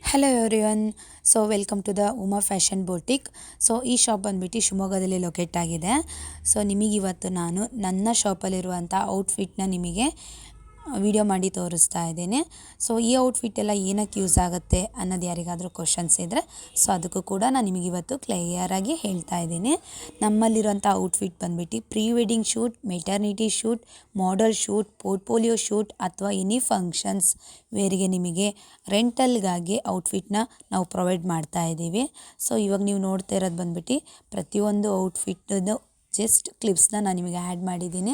Hello everyone. Welcome to the Uma fashion boutique. ಈ shop ಬಂದುಬಿಟ್ಟು ಶಿವಮೊಗ್ಗದಲ್ಲಿ ಲೊಕೇಟ್ ಆಗಿದೆ. ನಿಮಗಿವತ್ತು ನಾನು ನನ್ನ ಶಾಪಲ್ಲಿರುವಂಥ ಔಟ್ಫಿಟ್ನ ನಿಮಗೆ ವಿಡಿಯೋ ಮಾಡಿ ತೋರಿಸ್ತಾ ಇದ್ದೇನೆ. ಈ ಔಟ್ಫಿಟ್ ಎಲ್ಲ ಏನಕ್ಕೆ ಯೂಸ್ ಆಗುತ್ತೆ ಅನ್ನೋದು ಯಾರಿಗಾದರೂ ಕ್ವಶನ್ಸ್ ಇದ್ದರೆ ಅದಕ್ಕೂ ಕೂಡ ನಾನು ನಿಮಗಿವತ್ತು ಕ್ಲಿಯರಾಗಿ ಹೇಳ್ತಾ ಇದ್ದೀನಿ. ನಮ್ಮಲ್ಲಿರುವಂಥ ಔಟ್ಫಿಟ್ ಬಂದುಬಿಟ್ಟು pre wedding shoot, maternity shoot, model shoot, portfolio shoot ಅಥವಾ ಎನಿ ಫಂಕ್ಷನ್ಸ್ ವೇರಿಗೆ ನಿಮಗೆ ರೆಂಟಲ್ಗಾಗಿ ಔಟ್ಫಿಟ್ನ ನಾವು ಪ್ರೊವೈಡ್ ಮಾಡ್ತಾ ಇದ್ದೀವಿ. ಇವಾಗ ನೀವು ನೋಡ್ತಾ ಇರೋದು ಬಂದುಬಿಟ್ಟು ಪ್ರತಿಯೊಂದು ಔಟ್ಫಿಟ್ಟದು ಜಸ್ಟ್ ಕ್ಲಿಪ್ಸ್ನ ನಾನು ನಿಮಗೆ ಆ್ಯಡ್ ಮಾಡಿದ್ದೀನಿ.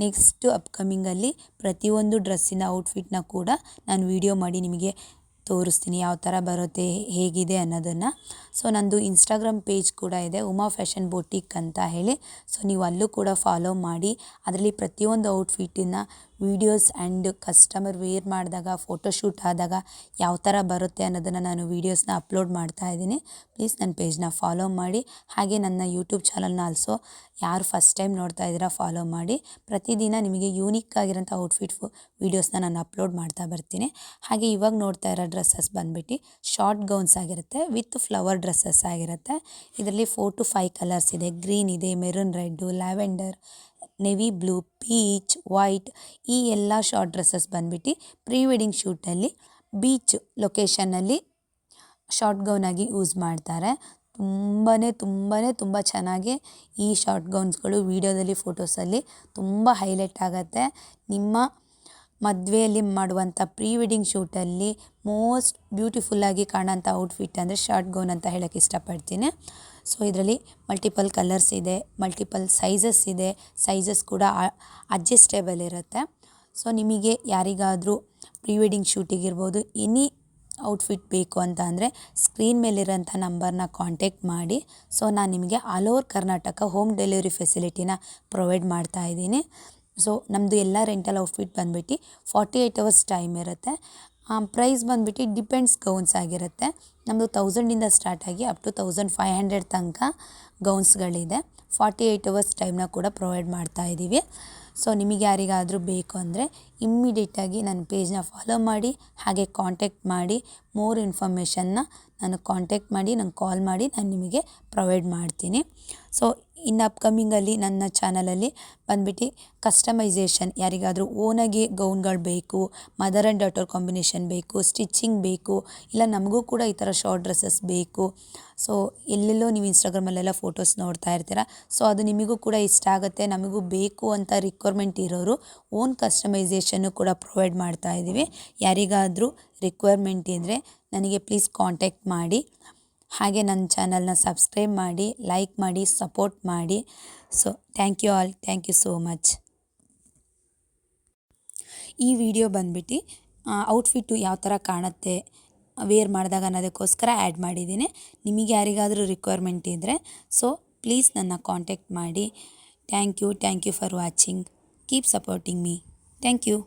ನೆಕ್ಸ್ಟ್ ಅಪ್ಕಮಿಂಗಲ್ಲಿ ಪ್ರತಿಯೊಂದು ಡ್ರೆಸ್ಸಿನ ಔಟ್ಫಿಟ್ನ ಕೂಡ ನಾನು ವಿಡಿಯೋ ಮಾಡಿ ನಿಮಗೆ ತೋರಿಸ್ತೀನಿ, ಯಾವ ಥರ ಬರುತ್ತೆ, ಹೇಗಿದೆ ಅನ್ನೋದನ್ನು. ನಂದು ಇನ್ಸ್ಟಾಗ್ರಾಮ್ ಪೇಜ್ ಕೂಡ ಇದೆ, ಉಮಾ ಫ್ಯಾಷನ್ ಬೊಟಿಕ್ ಅಂತ ಹೇಳಿ. ನೀವು ಅಲ್ಲೂ ಕೂಡ ಫಾಲೋ ಮಾಡಿ. ಅದರಲ್ಲಿ ಪ್ರತಿಯೊಂದು ಔಟ್ಫಿಟ್ಟಿನ ವೀಡಿಯೋಸ್ ಆ್ಯಂಡ್ ಕಸ್ಟಮರ್ ವೇರ್ ಮಾಡಿದಾಗ, ಫೋಟೋಶೂಟ್ ಆದಾಗ ಯಾವ ಥರ ಬರುತ್ತೆ ಅನ್ನೋದನ್ನು ನಾನು ವೀಡಿಯೋಸ್ನ ಅಪ್ಲೋಡ್ ಮಾಡ್ತಾ ಇದ್ದೀನಿ. ಪ್ಲೀಸ್ ನನ್ನ ಪೇಜ್ನ ಫಾಲೋ ಮಾಡಿ. ಹಾಗೆ ನನ್ನ ಯೂಟ್ಯೂಬ್ ಚಾನಲ್ನ ಆಲ್ಸೋ ಯಾರು ಫಸ್ಟ್ ಟೈಮ್ ನೋಡ್ತಾ ಇದ್ದೀರಾ ಫಾಲೋ ಮಾಡಿ. ಪ್ರತಿದಿನ ನಿಮಗೆ ಯೂನಿಕ್ ಆಗಿರೋಂಥ ಔಟ್ಫಿಟ್ ವೀಡಿಯೋಸ್ನ ನಾನು ಅಪ್ಲೋಡ್ ಮಾಡ್ತಾ ಬರ್ತೀನಿ. ಹಾಗೆ ಇವಾಗ ನೋಡ್ತಾ ಇರೋ ಡ್ರೆಸ್ಸಸ್ ಬಂದುಬಿಟ್ಟು ಶಾರ್ಟ್ ಗೌನ್ಸ್ ಆಗಿರುತ್ತೆ ವಿತ್ ಫ್ಲವರ್ ಡ್ರೆಸ್ಸಸ್ ಆಗಿರುತ್ತೆ. ಇದರಲ್ಲಿ 4 to 5 ಕಲರ್ಸ್ ಇದೆ. ಗ್ರೀನ್ ಇದೆ, maroon red, lavender, navy blue, peach, white. ಈ ಎಲ್ಲ ಶಾರ್ಟ್ ಡ್ರೆಸ್ಸಸ್ ಬಂದುಬಿಟ್ಟು ಪ್ರೀ ವೆಡ್ಡಿಂಗ್ ಶೂಟಲ್ಲಿ ಬೀಚ್ ಲೊಕೇಶನ್ನಲ್ಲಿ ಶಾರ್ಟ್ ಗೌನಾಗಿ ಯೂಸ್ ಮಾಡ್ತಾರೆ. ತುಂಬ ಚೆನ್ನಾಗಿ ಈ ಶಾರ್ಟ್ ಗೌನ್ಸ್ಗಳು ವೀಡಿಯೋದಲ್ಲಿ, ಫೋಟೋಸಲ್ಲಿ ತುಂಬ ಹೈಲೈಟ್ ಆಗುತ್ತೆ. ನಿಮ್ಮ ಮದುವೆಯಲ್ಲಿ ಮಾಡುವಂಥ ಪ್ರೀ ವೆಡ್ಡಿಂಗ್ ಶೂಟಲ್ಲಿ ಮೋಸ್ಟ್ ಬ್ಯೂಟಿಫುಲ್ಲಾಗಿ ಕಾಣೋಂಥ ಔಟ್ಫಿಟ್ ಅಂದರೆ ಶಾರ್ಟ್ ಗೌನ್ ಅಂತ ಹೇಳೋಕ್ಕೆ ಇಷ್ಟಪಡ್ತೀನಿ. ಇದರಲ್ಲಿ ಮಲ್ಟಿಪಲ್ ಕಲರ್ಸ್ ಇದೆ, ಮಲ್ಟಿಪಲ್ ಸೈಜಸ್ ಇದೆ. ಸೈಜಸ್ ಕೂಡ ಅಡ್ಜಸ್ಟೇಬಲ್ ಇರುತ್ತೆ. ನಿಮಗೆ ಯಾರಿಗಾದರೂ ಪ್ರೀ ವೆಡ್ಡಿಂಗ್ ಶೂಟಿಗಿರ್ಬೋದು, ಎನಿ ಔಟ್ಫಿಟ್ ಬೇಕು ಅಂತ ಅಂದರೆ ಸ್ಕ್ರೀನ್ ಮೇಲಿರೋಂಥ ನಂಬರ್ನ ಕಾಂಟ್ಯಾಕ್ಟ್ ಮಾಡಿ. ನಾನು ನಿಮಗೆ all over Karnataka home delivery ಫೆಸಿಲಿಟಿನ ಪ್ರೊವೈಡ್ ಮಾಡ್ತಾ ಇದ್ದೀನಿ. ನಮ್ಮದು ಎಲ್ಲ ರೆಂಟಲ್ ಔಟ್ಫಿಟ್ ಬಂದುಬಿಟ್ಟು 48 hours ಟೈಮ್ ಇರುತ್ತೆ. ಪ್ರೈಸ್ ಬಂದುಬಿಟ್ಟು ಡಿಪೆಂಡ್ಸ್ ಗೌನ್ಸ್ ಆಗಿರುತ್ತೆ. ನಮ್ಮದು 1000ಇಂದ ಸ್ಟಾರ್ಟ್ ಆಗಿ ಅಪ್ ಟು 1500 ತನಕ ಗೌನ್ಸ್ಗಳಿದೆ. 48 hours ಟೈಮ್ನ ಕೂಡ ಪ್ರೊವೈಡ್ ಮಾಡ್ತಾ ಇದ್ದೀವಿ. ನಿಮಗೆ ಯಾರಿಗಾದರೂ ಬೇಕು ಅಂದರೆ ಇಮ್ಮಿಡಿಯೇಟಾಗಿ ನನ್ನ ಪೇಜ್ನ ಫಾಲೋ ಮಾಡಿ, ಹಾಗೆ ಕಾಂಟ್ಯಾಕ್ಟ್ ಮಾಡಿ. ಮೋರ್ ಇನ್ಫಾರ್ಮೇಷನ್ನ ನಾನು ಕಾಂಟ್ಯಾಕ್ಟ್ ಮಾಡಿ, ನಂಗೆ ಕಾಲ್ ಮಾಡಿ ನಾನು ನಿಮಗೆ ಪ್ರೊವೈಡ್ ಮಾಡ್ತೀನಿ. ಇನ್ನು ಅಪ್ಕಮಿಂಗಲ್ಲಿ ನನ್ನ ಚಾನಲಲ್ಲಿ ಬಂದುಬಿಟ್ಟು ಕಸ್ಟಮೈಸೇಷನ್, ಯಾರಿಗಾದರೂ ಓನಾಗಿ ಗೌನ್ಗಳು ಬೇಕು, ಮದರ್ ಆ್ಯಂಡ್ ಡಾಟರ್ ಕಾಂಬಿನೇಷನ್ ಬೇಕು, ಸ್ಟಿಚ್ಚಿಂಗ್ ಬೇಕು, ಇಲ್ಲ ನಮಗೂ ಕೂಡ ಈ ಥರ ಶಾರ್ಟ್ ಡ್ರೆಸ್ಸಸ್ ಬೇಕು. ಎಲ್ಲೆಲ್ಲೋ ನೀವು ಇನ್ಸ್ಟಾಗ್ರಾಮಲ್ಲೆಲ್ಲ ಫೋಟೋಸ್ ನೋಡ್ತಾ ಇರ್ತೀರ. ಅದು ನಿಮಗೂ ಕೂಡ ಇಷ್ಟ ಆಗುತ್ತೆ, ನಮಗೂ ಬೇಕು ಅಂತ ರಿಕ್ವೈರ್ಮೆಂಟ್ ಇರೋರು ಓನ್ ಕಸ್ಟಮೈಸೇಷನ್ನು ಕೂಡ ಪ್ರೊವೈಡ್ ಮಾಡ್ತಾ ಇದ್ದೀವಿ. ಯಾರಿಗಾದರೂ ರಿಕ್ವೈರ್ಮೆಂಟ್ ಇದ್ದರೆ ನನಗೆ ಪ್ಲೀಸ್ ಕಾಂಟ್ಯಾಕ್ಟ್ ಮಾಡಿ. ಹಾಗೆ ನನ್ನ ಚಾನಲ್ನ ಸಬ್ಸ್ಕ್ರೈಬ್ ಮಾಡಿ, ಲೈಕ್ ಮಾಡಿ, ಸಪೋರ್ಟ್ ಮಾಡಿ. Thank you all, thank you so much. ಈ ವಿಡಿಯೋ ಬಂದುಬಿಟ್ಟು ಔಟ್ಫಿಟ್ಟು ಯಾವ ಥರ ಕಾಣುತ್ತೆ ವೇರ್ ಮಾಡಿದಾಗ ಅನ್ನೋದಕ್ಕೋಸ್ಕರ ಆ್ಯಡ್ ಮಾಡಿದ್ದೀನಿ. ನಿಮಗೆ ಯಾರಿಗಾದರೂ ರಿಕ್ವೈರ್ಮೆಂಟ್ ಇದ್ದರೆ ಪ್ಲೀಸ್ ನನ್ನ ಕಾಂಟ್ಯಾಕ್ಟ್ ಮಾಡಿ. Thank you for watching. Keep supporting me. Thank you.